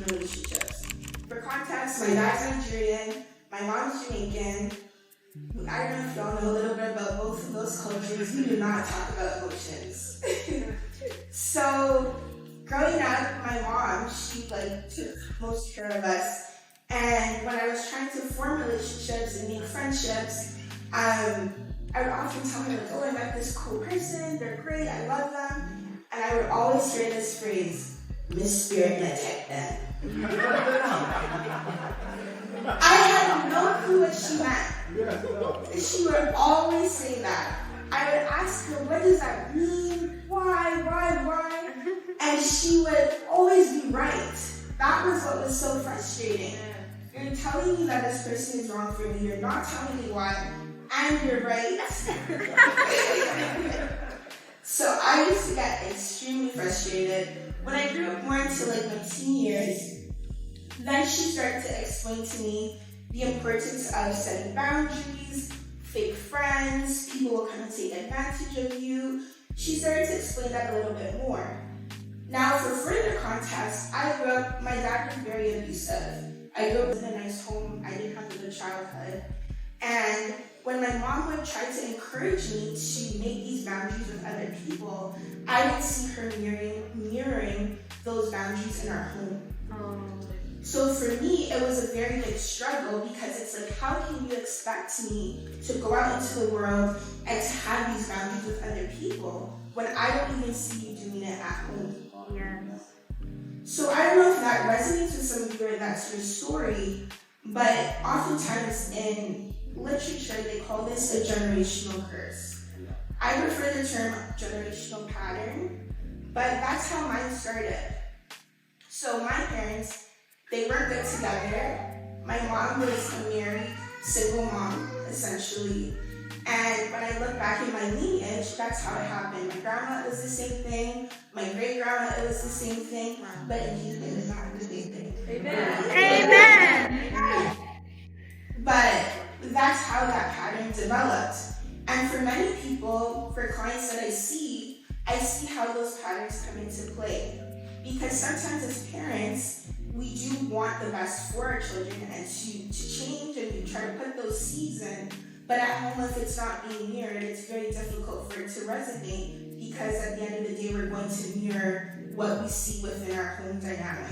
in relationships. For context, my dad's Nigerian, my mom's Jamaican. I don't know if y'all know a little bit about both of those cultures. We do not talk about emotions. So, growing up, my mom, she took most care of us. And when I was trying to form relationships and make friendships, I would often tell her, oh, I met this cool person, they're great, I love them. And I would always hear this phrase, Miss Spirit and Tech then. I had no clue what she meant. She would always say that. I would ask her, what does that mean? Why? And she would always be right. That was what was so frustrating. You're telling me that this person is wrong for me. You're not telling me why. And you're right. So I used to get extremely frustrated. When I grew up more into my teen years, then she started to explain to me the importance of setting boundaries, fake friends, people will come and take advantage of you. She started to explain that a little bit more. Now, for further context, my dad was very abusive. I grew up in a nice home. I didn't have a good childhood. And when my mom would try to encourage me to make these boundaries with other people, I would see her mirroring those boundaries in our home. So for me, it was a very big struggle because it's how can you expect me to go out into the world and to have these boundaries with other people when I don't even see you doing it at home? Yes. So I don't know if that resonates with some of you or that's your story, but oftentimes in literature, they call this a generational curse. I prefer the term generational pattern, but that's how mine started. So my parents, they weren't good together. My mom was a married, single mom, essentially. And when I look back in my lineage, that's how it happened. My grandma, it was the same thing. My great-grandma, it was the same thing. But indeed, it was not the same thing. Amen. But that's how that pattern developed. And for many people, for clients that I see how those patterns come into play. Because sometimes as parents, we do want the best for our children and to change and to try to put those seeds in. But at home, if it's not being mirrored, it's very difficult for it to resonate because at the end of the day, we're going to mirror what we see within our home dynamic.